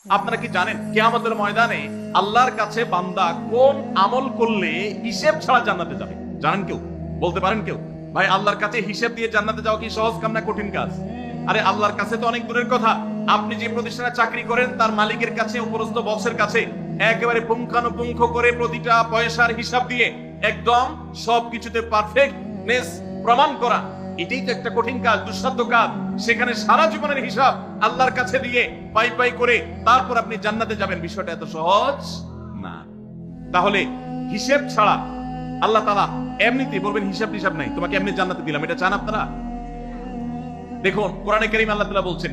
আপনারা কি জানেন কিয়ামতের ময়দানে আল্লাহর কাছে বান্দা কোন আমল করলে হিসেব ছাড়া জান্নাতে যাবে? জানেন কেউ? বলতে পারেন কেউ? ভাই, আল্লাহর কাছে হিসেব দিয়ে জান্নাতে যাওয়া কি সহজ কাম না কঠিন কাজ? আরে আল্লাহর কাছে তো অনেক দূরের কথা। আপনি যে প্রতিষ্ঠানে চাকরি করেন তার মালিকের কাছে, উপরস্থ বসের কাছে একেবারে পুঙ্খানুপুঙ্খ করে প্রতিটা পয়সার হিসাব দিয়ে একদম সবকিছুতে পারফেক্টনেস প্রমাণ করা, এটাই তো একটা কঠিন কাজ, দুঃসাধ্য কাজ। সেখানে সারা জীবনের হিসাব আল্লাহর কাছে দিয়ে পাই পাই করে তারপর আপনি জান্নাতে যাবেন, বিষয়টা এত সহজ না। তাহলে হিসেব ছাড়া আল্লাহ তাআলা এমনিতে বলবেন হিসাব টিসাব নাই, তোমাকে এমনি জান্নাতে দিলাম, এটা চান আপনারা? দেখুন কোরআনে কারীম আল্লাহ তাআলা বলছেন,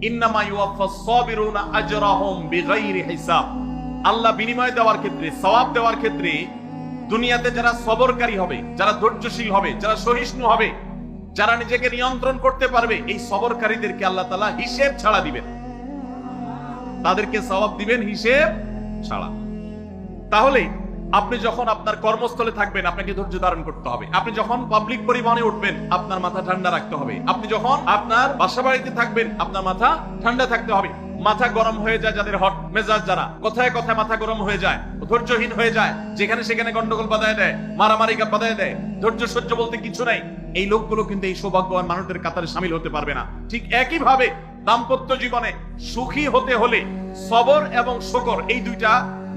ইন্নামা ইউওয়াফাস সাবিরুনা আজরাহুম বিগাইরি হিসাব। আল্লাহ বিনিময় দেওয়ার ক্ষেত্রে, সওয়াব দেওয়ার ক্ষেত্রে দুনিয়াতে যারা সবরকারী হবে, যারা ধৈর্যশীল হবে, যারা সহিষ্ণু হবে, যারা নিজেকে নিয়ন্ত্রণ করতে পারবে, এই সবরকারীদেরকে আল্লাহ তাআলা হিসেব ছাড়া দিবেন, তাদেরকে সওয়াব দিবেন হিসেব ছাড়া। তাহলে আপনি যখন আপনার কর্মস্থলে থাকবেন আপনাকে ধৈর্য ধারণ করতে হবে। আপনি যখন পাবলিক পরিবহনে উঠবেন আপনার মাথা ঠান্ডা রাখতে হবে। আপনি যখন আপনার বাসা বাড়িতে থাকবেন আপনার মাথা ঠান্ডা থাকতে হবে। মাথা গরম হয়ে যায় যাদের, হট মেজাজ যারা, কথায় কথায় মাথা গরম হয়ে যায়, ধৈর্যহীন হয়ে যায়, যেখানে সেখানে গন্ডগোল বাধায় দেয়, মারামারি বাধায় দেয়, ধৈর্য সহ্য বলতে কিছু নাই, এই লোকগুলো কিন্তু এই সৌভাগ্যবান মানুষদের কাতারে শামিল হতে পারবে না। ঠিক একই ভাবে দাম্পত্য জীবনে সুখী হতে হলে সবর এবং শুকর, এই দুইটা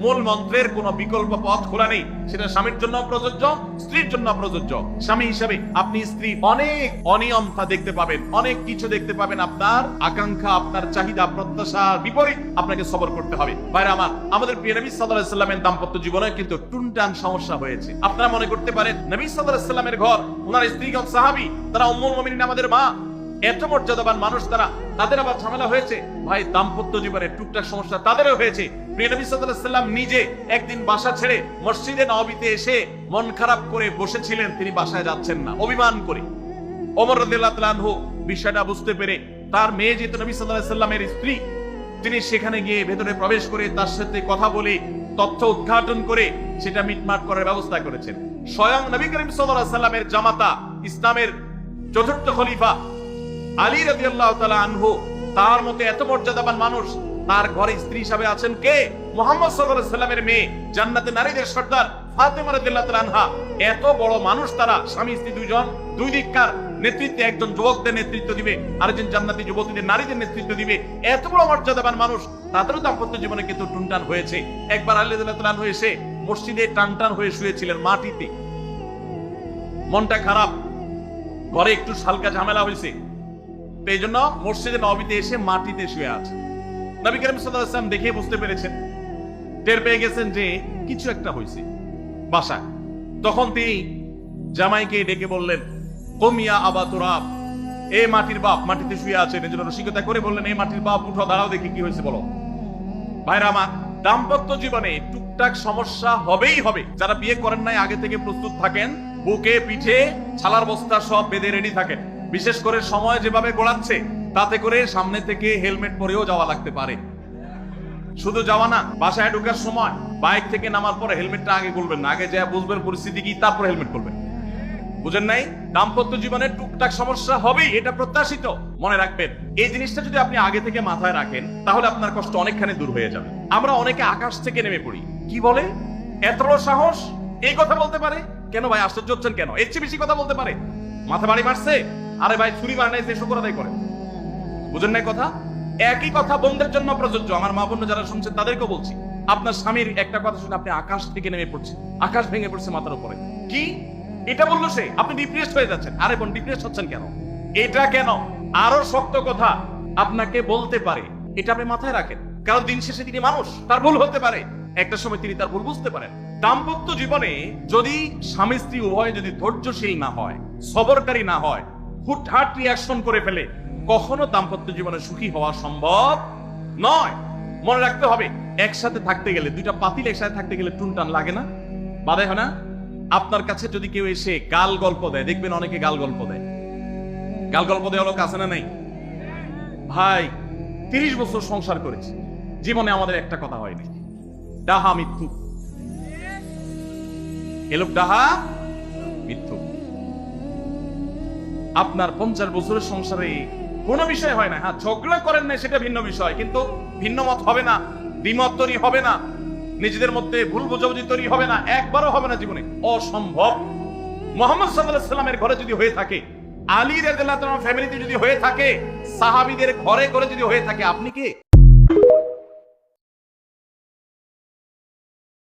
মূল মন্ত্রের কোনো বিকল্প পথ খোলা নেই। সেটা স্বামীর জন্য প্রযোজ্য, স্ত্রীর জন্য প্রযোজ্য। স্বামী হিসেবে আপনি স্ত্রী অনেক অনিয়মতা দেখতে পাবেন, অনেক কিছু দেখতে পাবেন, আপনার আকাঙ্ক্ষা, আপনার চাহিদা, প্রত্যাশার বিপরীত আপনাকে সবর করতে হবে। ভাইরা আমার, আমাদের প্রিয় নবী সাল্লাল্লাহু আলাইহি সাল্লামের দাম্পত্য জীবনে কিন্তু টুনটান সমস্যা হয়েছে। আপনারা মনে করতে পারেন নবী সাল্লাল্লাহু আলাইহি সাল্লামের ঘর, ওনার স্ত্রীগণ সাহাবী, তারা উম্মুল মুমিনিন আমাদের মা, এত মর্যাদাবান মানুষ তারা, তাদের আবার ঝামেলা হয়েছে। ভাই, দাম্পত্য জীবনে টুকটাক সমস্যা তাদেরও হয়েছে। প্রিয় নবী সাল্লাল্লাহু আলাইহি সাল্লাম নিজে একদিন বাসা ছেড়ে মসজিদে নববীতে এসে মন খারাপ করে বসেছিলেন, তিনি বাসায় যাচ্ছেন না, অভিমান করে। ওমর রাদিয়াল্লাহু তাআলা আনহু বিষয়টা বুঝতে পেরে তার মেয়ে যেহেতু নবী সাল্লাল্লাহু আলাইহি সাল্লামের স্ত্রী, তিনি সেখানে গিয়ে ভেতরে প্রবেশ করে তার সাথে কথা বলে তথ্য উদ্ঘাটন করে সেটা মিটমাট করার ব্যবস্থা করেছেন। স্বয়ং নবী করিম সাল্লাল্লাহু আলাইহি সাল্লামের জামাতা, ইসলামের চতুর্থ খলিফা আলী রাদিয়াল্লাহু তাআলা আনহু, তার মতে এত মর্যাদাবান মানুষ, তার ঘরে স্ত্রী হিসাবে আছেন কে? মুহাম্মদ সাল্লাল্লাহু আলাইহি সাল্লামের মেয়ে, জান্নাতে নারীদের সর্দার ফাতেমা রাদিয়াল্লাহু তাআলা আনহা। এত বড় মানুষ তারা, স্বামী স্ত্রী দুইজন, দুই দিককার নেতৃত্বে, একজন যুবকদের নেতৃত্ব দিবে, আরেকজন জান্নাতি যুবতীদের, নারীদের নেতৃত্ব দিবে। এত বড় মর্যাদাবান মানুষ, তাদেরও দাম্পত্য জীবনে কিন্তু টুনটান হয়েছে। একবার আলী রাদিয়াল্লাহু তাআলা আনহু এসে মসজিদে টানটান হয়ে শুয়েছিলেন মাটিতে, মনটা খারাপ, ঘরে একটু হালকা ঝামেলা হয়েছে, এই জন্য মসজিদে নববীতে এসে মাটিতে শুয়ে আছে। নবী করিম সাল্লাল্লাহু আলাইহি ওয়াসাল্লাম দেখে বুঝতে পেরেছেন, টের পেয়ে গেছেন যে কিছু একটা হয়েছে বাসায়। তখন তিনি জামাইকে ডেকে বললেন, কুম ইয়া আবা তুরাব, এ মাটির বাপ, মাটিতে শুয়ে আছেন, এজন্য রসিকতা করে বললেন, এই মাটির বাপ উঠো, দাঁড়াও, দেখি কি হয়েছে বলো। ভাইরা আমার, দাম্পত্য জীবনে টুকটাক সমস্যা হবেই হবে। যারা বিয়ে করেন নাই আগে থেকে প্রস্তুত থাকেন, বুকে পিঠে ছালার বস্তা সব বেঁধে রেডি থাকেন। বিশেষ করে সময় যেভাবে গড়াচ্ছে তাতে করে সামনে থেকে হেলমেট পরেও যাওয়া লাগতে পারে। শুধু যাওয়া না, বাসায় ঢোকার সময় বাইক থেকে নামার পরে হেলমেটটা আগে খুলবেন না, আগে যা বুঝবেন পরিস্থিতি কি, তারপর হেলমেট খুলবেন। বুঝেন নাই? দাম্পত্য জীবনে টুকটাক সমস্যা হবেই, এটা প্রত্যাশিত। মনে রাখবেন, এই জিনিসটা যদি আপনি আগে থেকে মাথায় রাখেন তাহলে আপনার কষ্ট অনেকখানি দূর হয়ে যাবে। আমরা অনেকে আকাশ থেকে নেমে পড়ি, কি বলে, এত বড় সাহস, এই কথা বলতে পারে কেন? ভাই আশ্চর্য হচ্ছেন কেন? এর চেয়ে বেশি কথা বলতে পারে, মাথা বাড়ি মারছে, আরে ভাই ছুরি মার নাই, শুকর আদায় করে। বুঝেন নাই কথা? একই কথা বোনদের জন্য প্রযোজ্য। আমার মা বোন যারা শুনছেন তাদেরকেও বলছি, আপনার স্বামীর একটা কথা শুনে আপনি আকাশ থেকে নেমে পড়ছেন, আকাশ ভেঙে পড়ছে মাথার উপরে, কি এটা বললো সে, আপনি ডিপ্রেসড হয়ে যাচ্ছেন। আরে বোন, ডিপ্রেসড হচ্ছেন কেন? এটা কেন? আরো শক্ত কথা আপনাকে বলতে পারে, এটা আপনি মাথায় রাখেন, কারণ দিন শেষে তিনি মানুষ, তার ভুল হতে পারে, একটা সময় তিনি তার ভুল বুঝতে পারেন। দাম্পত্য জীবনে যদি স্বামী স্ত্রী উভয় যদি ধৈর্যশীল না হয়, সবরকারী না হয়, হুটহাট রিঅ্যাকশন করে ফেলে, কখনো দাম্পত্য জীবনে সুখী হওয়া সম্ভব নয়। মনে রাখতে হবে, একসাথে থাকতে গেলে, দুইটা পাতিল একসাথে থাকতে গেলে টুনটান লাগে না? বাধে হয় না? আপনার কাছে যদি কেউ এসে গাল গল্প দেয়, দেখবেন অনেকে গাল গল্প দেয়, গাল গল্প দেওয়া লোক আছে না নাই? ভাই, 30 বছর সংসার করেছি, জীবনে আমাদের একটা কথা হয়নি, ডাহা মিথ্যু, এলোক ডাহা মিথ্যু। আপনার 50 বছরের সংসারে কোনো বিষয় হয় না। হ্যাঁ, ঝগড়া করেন না সেটা ভিন্ন বিষয়, কিন্তু ভিন্ন মত হবে না, দ্বিমত তৈরি হবে না, নিজেদের মধ্যে ভুল বোঝাবুঝি তৈরি হবে না, একবারও হবে না জীবনে, অসম্ভব। মুহাম্মদ সাল্লাল্লাহু আলাইহি সাল্লামের ঘরে যদি হয়ে থাকে, আলী রাদিয়াল্লাহু তাআলা ফ্যামিলিতে যদি হয়ে থাকে, সাহাবীদের ঘরে ঘরে যদি হয়ে থাকে, আপনি কে?